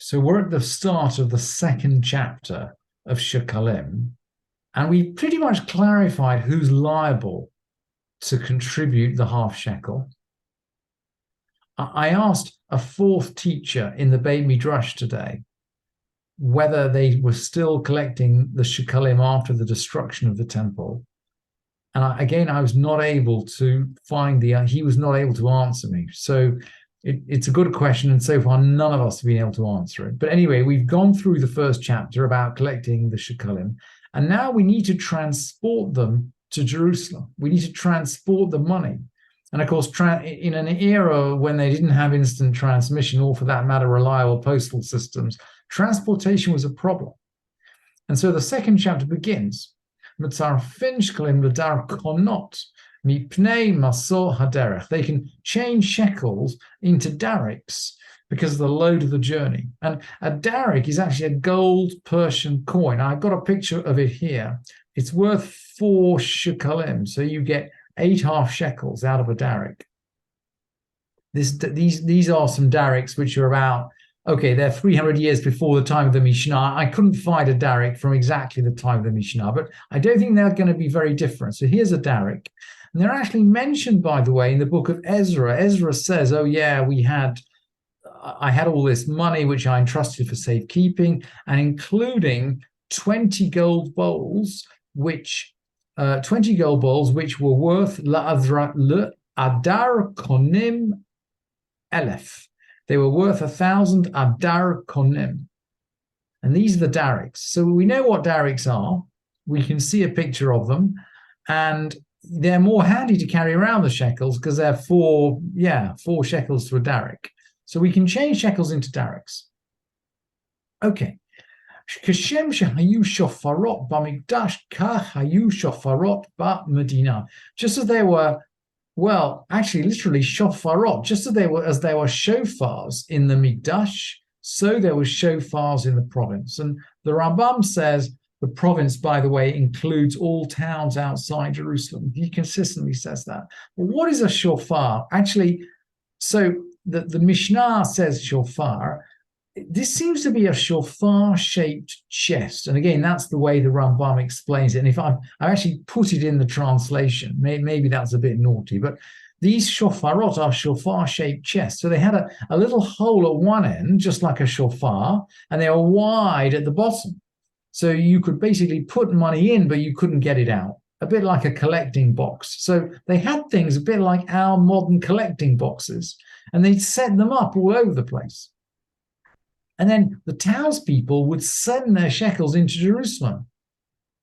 So we're at the start of the second chapter of Shekalim, and we pretty much clarified who's liable to contribute the half shekel. I asked a fourth teacher in the Beit Midrash today whether they were still collecting the Shekalim after the destruction of the temple. And I was not able to find he was not able to answer me. So it's a good question, and so far none of us have been able to answer it. But anyway, we've gone through the first chapter about collecting the Shekalim, and now we need to transport them to Jerusalem. We need to transport the money. And of course, in an era when they didn't have instant transmission, or for that matter, reliable postal systems, transportation was a problem. And so the second chapter begins. They can change shekels into darics because of the load of the journey. And a daric is actually a gold Persian coin. I've got a picture of it here. It's worth 4 shekalim. So you get 8 half shekels out of a daric. These are some darics which are about, they're 300 years before the time of the Mishnah. I couldn't find a daric from exactly the time of the Mishnah, but I don't think they're going to be very different. So here's a daric. And they're actually mentioned, by the way, in the book of Ezra. Ezra says, I had all this money which I entrusted for safekeeping, and including 20 gold bowls, which were worth la'adar konim elef. They were worth 1,000 adar konim. And these are the darics. So we know what darics are. We can see a picture of them. And they're more handy to carry around the shekels because they're 4 shekels to a daric. So we can change shekels into darics. Okay. Kashem shehayu shofarot b'mikdash kach hayu shofarot b'medina. Just as there were, literally shofarot, just as there were shofars in the Mikdash, so there were shofars in the province. And the Rambam says the province, by the way, includes all towns outside Jerusalem. He consistently says that. Well, what is a shofar? Actually, so the Mishnah says shofar. This seems to be a shofar-shaped chest. And again, that's the way the Rambam explains it. And if I actually put it in the translation, maybe that's a bit naughty, but these shofarot are shofar-shaped chests. So they had a little hole at one end, just like a shofar, and they were wide at the bottom. So you could basically put money in, but you couldn't get it out. A bit like a collecting box. So they had things a bit like our modern collecting boxes, and they'd set them up all over the place. And then the townspeople would send their shekels into Jerusalem.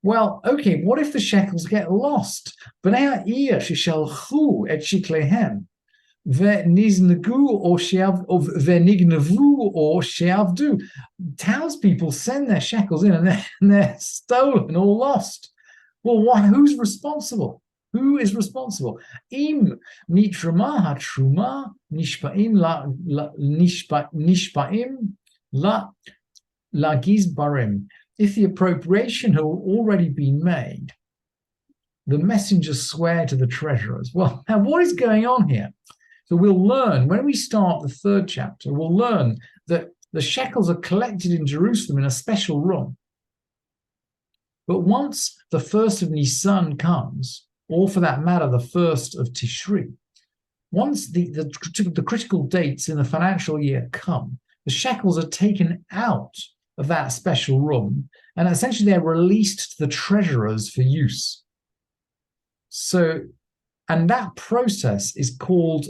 Well, what if the shekels get lost? Townspeople send their shekels in and they're stolen or lost. Well, who's responsible? Who is responsible? Im nitrama hatruma nishpaim nishpaim La gizbarim. If the appropriation had already been made, the messengers swear to the treasurers. Well, now what is going on here? So we'll learn, when we start the third chapter, we'll learn that the shekels are collected in Jerusalem in a special room. But once the 1st of Nisan comes, or for that matter, the 1st of Tishri, once the critical dates in the financial year come, the shekels are taken out of that special room, and essentially they're released to the treasurers for use. So, and that process is called,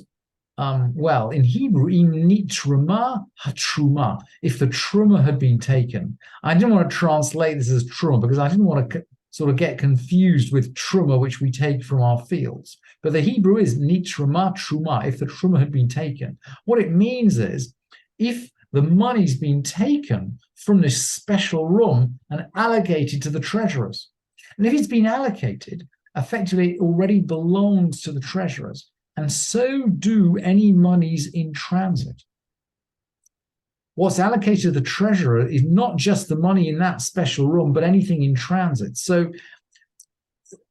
in Hebrew, im nitruma hatruma, if the truma had been taken. I didn't want to translate this as truma because I didn't want to sort of get confused with truma, which we take from our fields. But the Hebrew is nitruma truma, if the truma had been taken. What it means is, if the money's been taken from this special room and allocated to the treasurers. And if it's been allocated, effectively it already belongs to the treasurers. And so do any monies in transit. What's allocated to the treasurer is not just the money in that special room, but anything in transit. So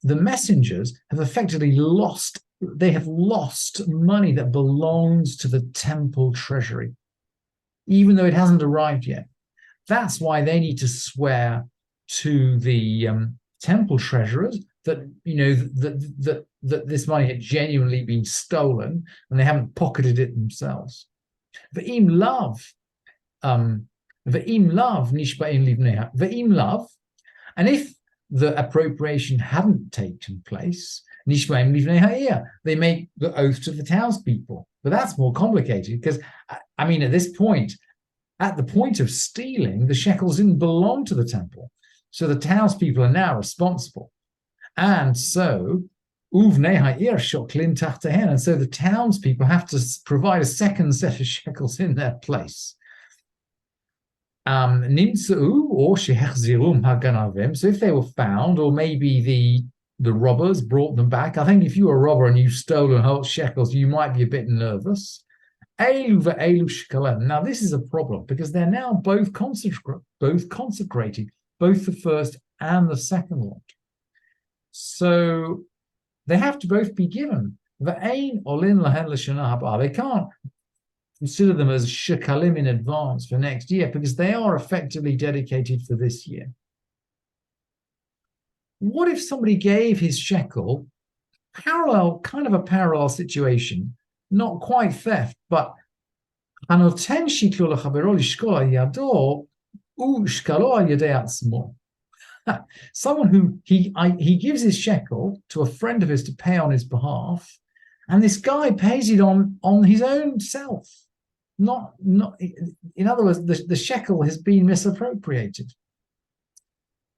the messengers have effectively lost money that belongs to the temple treasury. even though it hasn't arrived yet. That's why they need to swear to the temple treasurers that that this money had genuinely been stolen and they haven't pocketed it themselves. V'im lav, nishba'in livneha. V'im lav, and if the appropriation hadn't taken place, nishba'in livneha, they make the oath to the townspeople. But that's more complicated because, I mean, at the point of stealing, the shekels didn't belong to the temple. So the townspeople are now responsible. And so, and so the townspeople have to provide a second set of shekels in their place. So if they were found, or maybe the robbers brought them back, I think if you were a robber and you've stolen whole shekels, you might be a bit nervous. Now, this is a problem because they're now both consecrated, both the first and the second lot. So they have to both be given. They can't consider them as Shekalim in advance for next year because they are effectively dedicated for this year. What if somebody gave his shekel, kind of a parallel situation, not quite theft, but someone who he gives his shekel to a friend of his to pay on his behalf, and this guy pays it on his own self. Not in other words, the shekel has been misappropriated.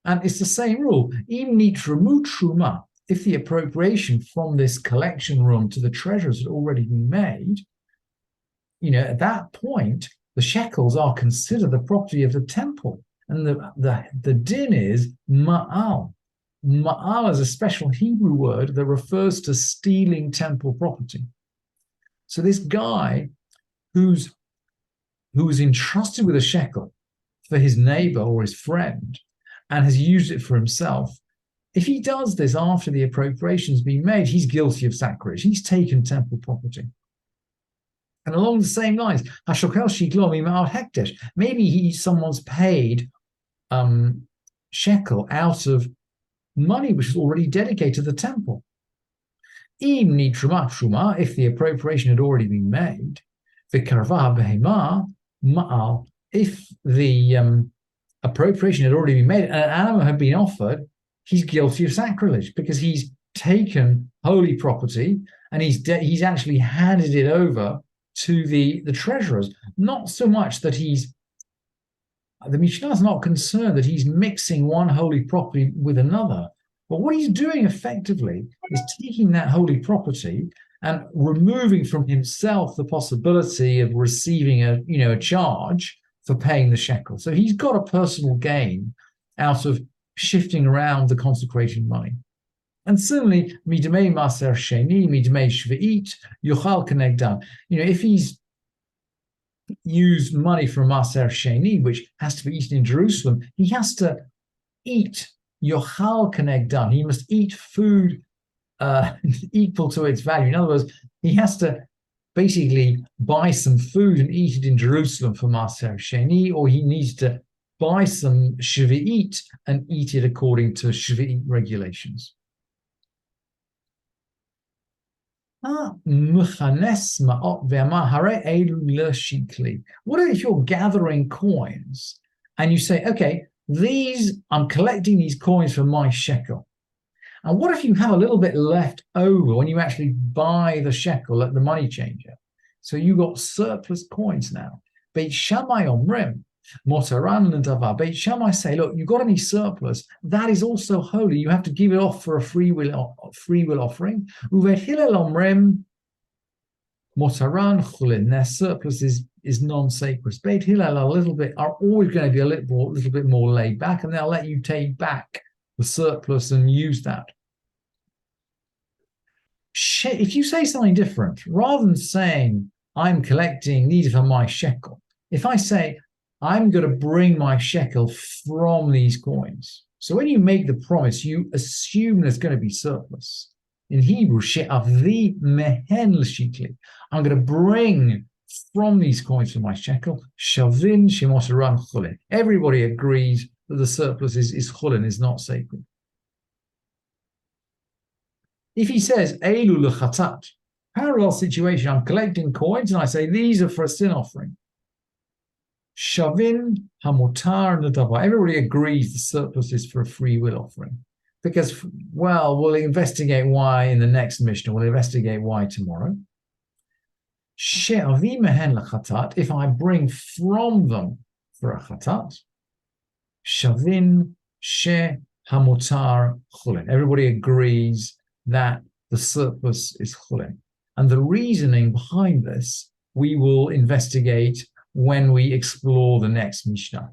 And it's the same rule. Even truma, if the appropriation from this collection room to the treasurers had already been made, at that point, the shekels are considered the property of the temple. And the din is ma'al. Ma'al is a special Hebrew word that refers to stealing temple property. So this guy who was entrusted with a shekel for his neighbor or his friend and has used it for himself, if he does this after the appropriation's been made, he's guilty of sacrilege. He's taken temple property. And along the same lines, maybe someone's paid shekel out of money which is already dedicated to the temple. If the appropriation had already been made, if the appropriation had already been made and an animal had been offered, he's guilty of sacrilege because he's taken holy property and he's actually handed it over to the treasurers. Not so much that the Mishnah is not concerned that he's mixing one holy property with another, but what he's doing effectively is taking that holy property and removing from himself the possibility of receiving a charge for paying the shekel. So he's got a personal gain out of shifting around the consecration money. And similarly, midmei maser sheni, midmei shvi'it, yochal kenegdan. If he's used money from maser sheni, which has to be eaten in Jerusalem, he has to eat yochal kenegdan. He must eat food equal to its value. In other words, he has to basically buy some food and eat it in Jerusalem for maser sheni, or he needs to buy some shvi'it and eat it according to shvi'it regulations. What if you're gathering coins and you say, okay, I'm collecting these coins for my shekel. And what if you have a little bit left over when you actually buy the shekel at the money changer? So you got surplus coins now. Beit Shammai omrim, motaran l'davar. Beit Shammai say, look, you got any surplus, that is also holy. You have to give it off for a free will offering. Uvet Hillel omrim, motaran chulin. Their surplus is non-sacred. Beit Hillel are always going to be a little bit more laid back, and they'll let you take back the surplus and use that. If you say something different, rather than saying, I'm collecting these for my shekel, if I say, I'm going to bring my shekel from these coins. So when you make the promise, you assume there's going to be surplus. In Hebrew, she'avli mehen l'shikli. I'm going to bring from these coins for my shekel, shavin shemotaran chulin. Everybody agrees that the surplus is chulin, is not sacred. If he says, Elu lechatat, parallel situation, I'm collecting coins and I say, these are for a sin offering. Shavin hamutar nadava. Everybody agrees the surplus is for a free will offering. Because, well, we'll investigate why in the next Mishnah. We'll investigate why tomorrow. She'avi mehen lechatat. If I bring from them for a chatat, shavin she hamutar chulin. Everybody agrees that the surplus is chulin. And the reasoning behind this, we will investigate when we explore the next Mishnah.